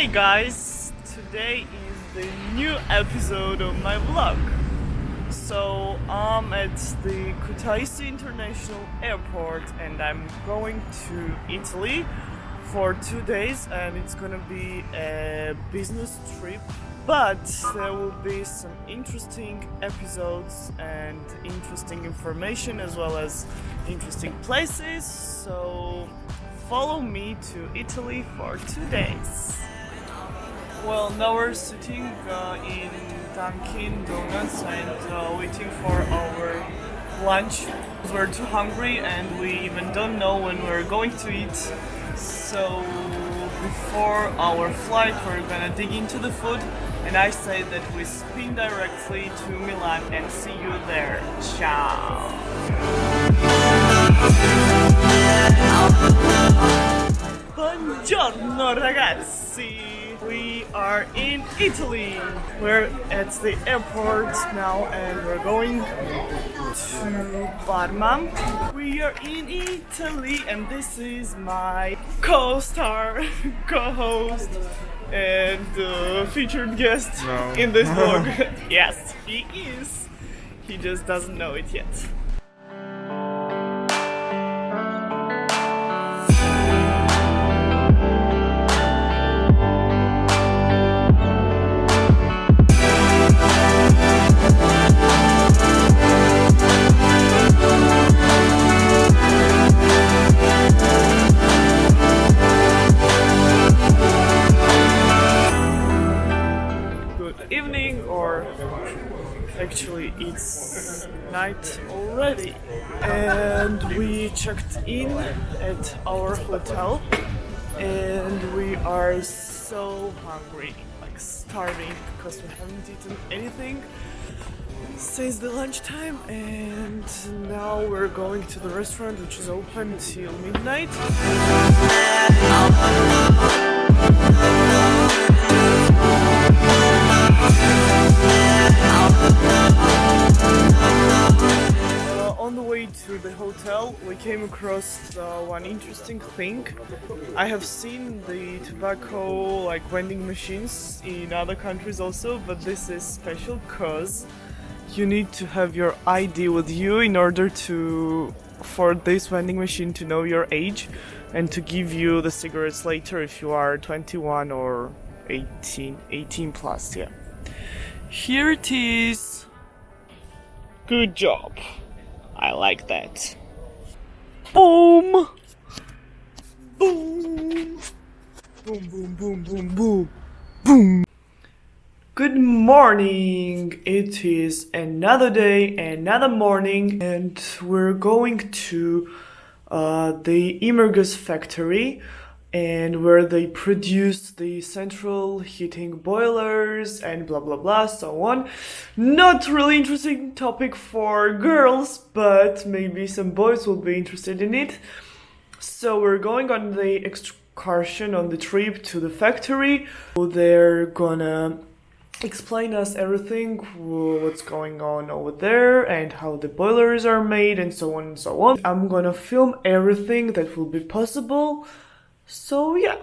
Hi guys, today is the new episode of my vlog. So I'm at the Kutaisi International Airport and I'm going to Italy for 2 days, and it's gonna be a business trip, but there will be some interesting episodes and interesting information as well as interesting places, so follow me to Italy for 2 days. Well, now we're sitting in Dunkin' Donuts and waiting for our lunch. We're too hungry and we even don't know when we're going to eat. So before our flight we're gonna dig into the food, and I say that we spin directly to Milan and see you there. Ciao! Buongiorno ragazzi! We are in Italy. We're at the airport now and we're going to Parma. We are in Italy and this is my co-star, co-host and featured guest in this vlog. Yes, he is. He just doesn't know it yet. Evening, or actually it's night already, and we checked in at our hotel and we are so hungry, like starving, because we haven't eaten anything since the lunchtime, and now we're going to the restaurant which is open till midnight. On the way to the hotel, we came across one interesting thing. I have seen the tobacco vending machines in other countries also, but this is special because you need to have your ID with you in order for this vending machine to know your age and to give you the cigarettes later if you are 21 or 18 plus, yeah. Here it is. Good job. I like that. Boom! Boom! Boom, boom, boom, boom, boom, boom! Good morning! It is another day, another morning, and we're going to the Immergas factory, and where they produce the central heating boilers and blah blah blah, so on. Not really interesting topic for girls, but maybe some boys will be interested in it. So we're going on the excursion, on the trip to the factory. They're gonna explain us everything, what's going on over there and how the boilers are made and so on and so on. I'm gonna film everything that will be possible. So yeah,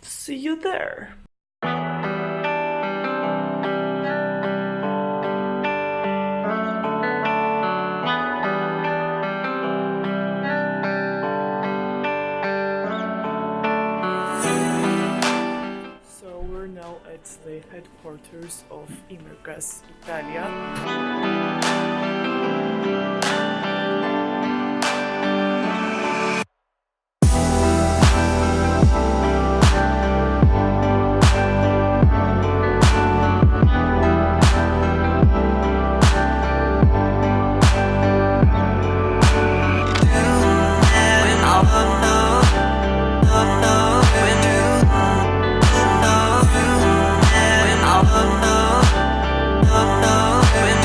see you there. So we're now at the headquarters of Immergas Italia. When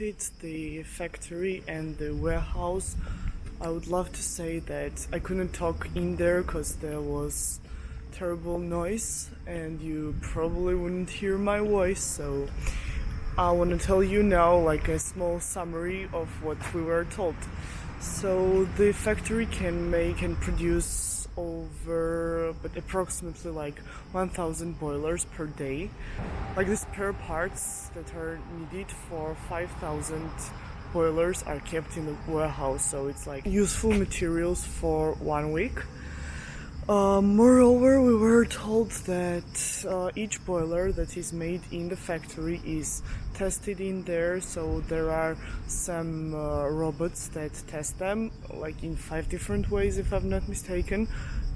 visited the factory and the warehouse. I would love to say that I couldn't talk in there because there was terrible noise and you probably wouldn't hear my voice, so I want to tell you now like a small summary of what we were told. So the factory can make and produce approximately like 1000 boilers per day. Like the spare parts that are needed for 5000 boilers are kept in the warehouse, so it's like useful materials for 1 week. Moreover, we were told that each boiler that is made in the factory is tested in there, so there are some robots that test them, like in 5 different ways if I'm not mistaken,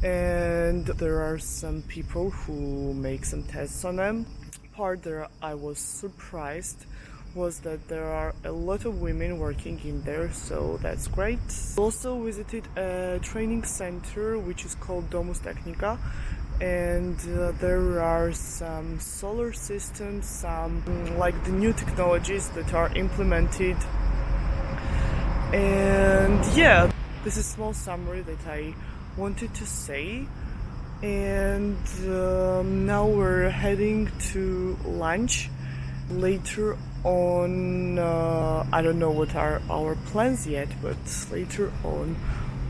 and there are some people who make some tests on them. Part that I was surprised was that there are a lot of women working in there, so that's great. Also visited a training center which is called Domus Technica, and there are some solar systems, some like the new technologies that are implemented. And yeah, this is a small summary that I wanted to say. And now we're heading to lunch. Later on, I don't know what are our plans yet, but later on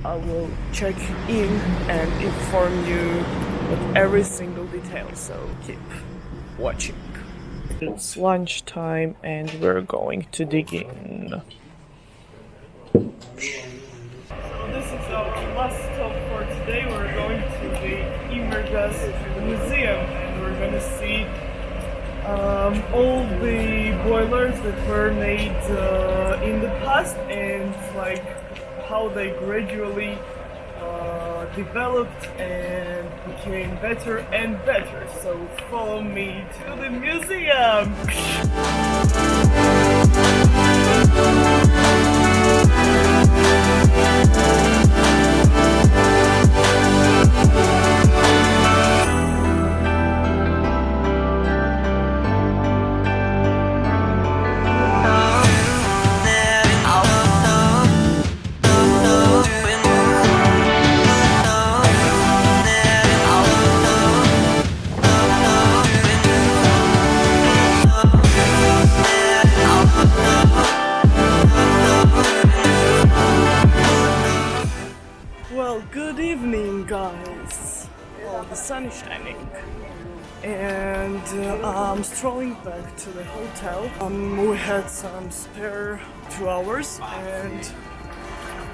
I will check in and inform you of every single detail, so keep watching. It's lunchtime and we're going to dig in. So this is our last stop for today. We're going to the Immergas museum and we're gonna see all the boilers that were made in the past and like how they gradually developed and became better and better. So follow me to the museum! Well, good evening, guys. Well, the sun is shining, and I'm strolling back to the hotel. We had some spare 2 hours, and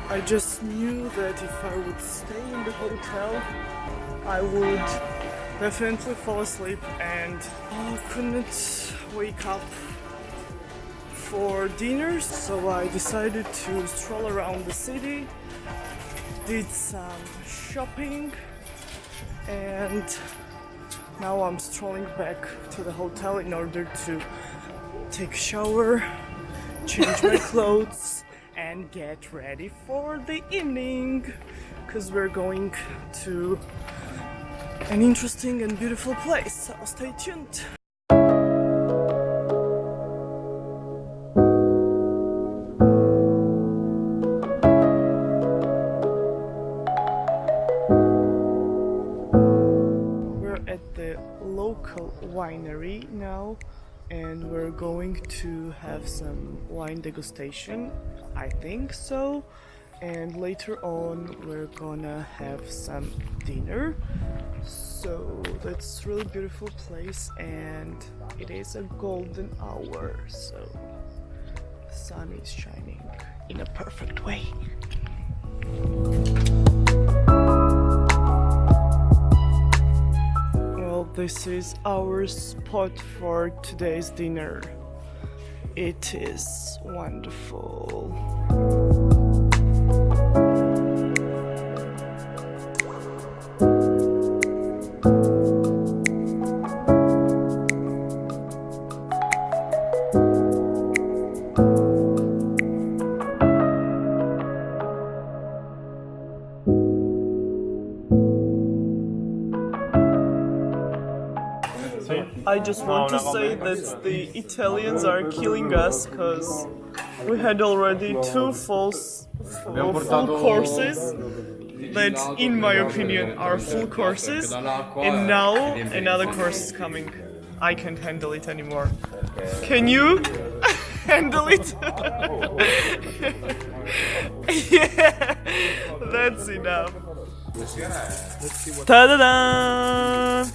I just knew that if I would stay in the hotel, I would definitely fall asleep and couldn't wake up for dinner. So I decided to stroll around the city, did some shopping, and now I'm strolling back to the hotel in order to take a shower, change my clothes, and get ready for the evening, because we're going to an interesting and beautiful place, so stay tuned. Local winery now, and we're going to have some wine degustation, I think so, and later on we're gonna have some dinner. So that's really beautiful place, and it is a golden hour, so the sun is shining in a perfect way. This is our spot for today's dinner. It is wonderful. I just want to say that the Italians are killing us because We had already two full courses that, in my opinion, are full courses, and now another course is coming. I can't handle it anymore. Can you handle it? Yeah, that's enough. Ta-da-da!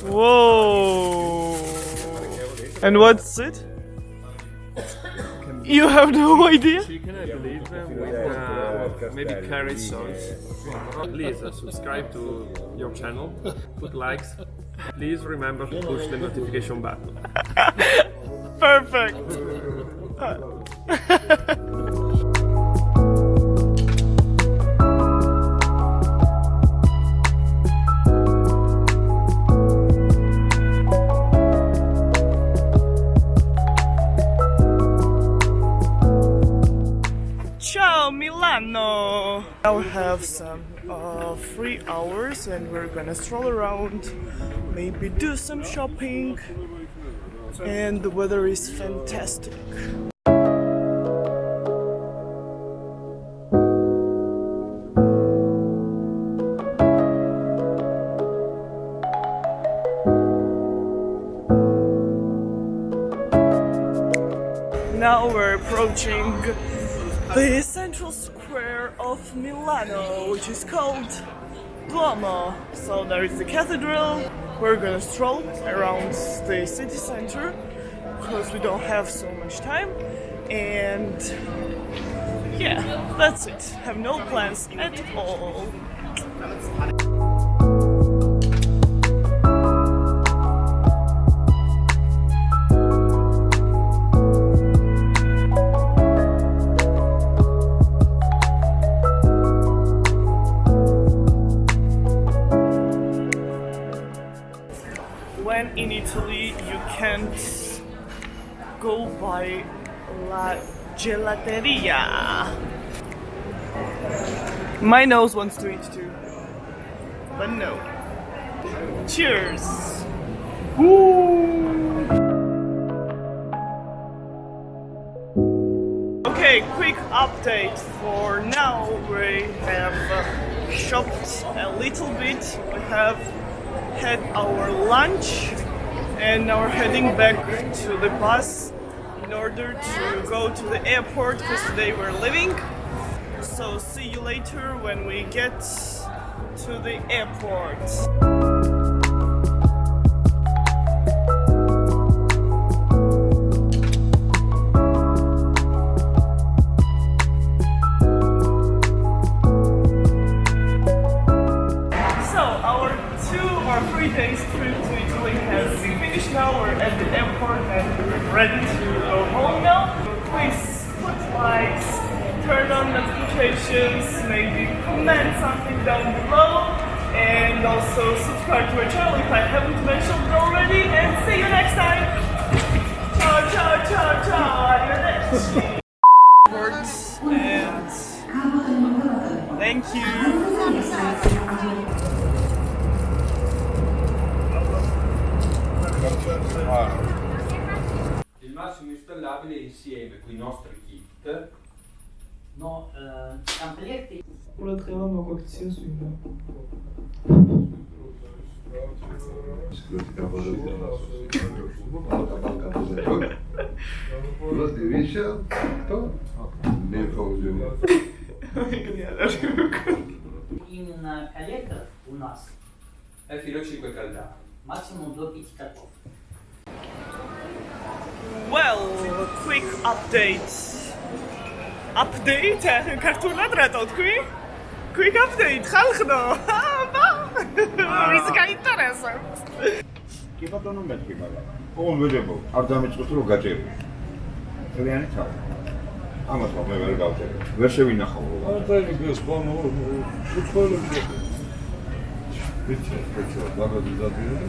Whoa! And what's it? You have no idea? Chicken, I believe, with maybe carrot sauce. Please subscribe to your channel, put likes. Please remember to push the notification button. Perfect! Ciao Milano! Now we have some 3 hours and we're gonna stroll around, maybe do some shopping, and the weather is fantastic. Now we're approaching the central square of Milano, which is called Duomo. So there is the cathedral. We're gonna stroll around the city center because we don't have so much time. And yeah, that's it. Have no plans at all. When in Italy you can't go by La Gelateria. My nose wants to eat too, but no. Cheers! Woo! Okay, quick update. For now we have shopped a little bit. We have had our lunch and now we're heading back to the bus in order to go to the airport because today we're leaving. So see you later when we get to the airport. So our 2 or 3 days trip to Italy has finished now. We're at the airport and we're ready to go home now. Please put likes, turn on notifications, maybe comment something down below, and also subscribe to our channel if I haven't mentioned it already. And see you next time. Ciao, ciao, ciao, ciao. Arrivederci. And thank you. Il massimo installabile insieme con i nostri kit. No, completti. Ulatrełam obok Cieszyna. Именно коллектор у нас È filo 5 caldato. максимум до 5 котов. Well, quick update. Update? Cartoonat ratot qui? Quick update, ხალხო. ის გაინტერესებს. კი ბატონო მეთქი მაგრამ. ოღონ ვეძებო, არ დამეწყოთ რომ გაჭერო. ძალიან თავი. ამას მე ვერ გავჭერე. ვერ შევინახავ. Анталик спону, უცხოელები. ვიცი, ბიჭო, დაგაძაბირე.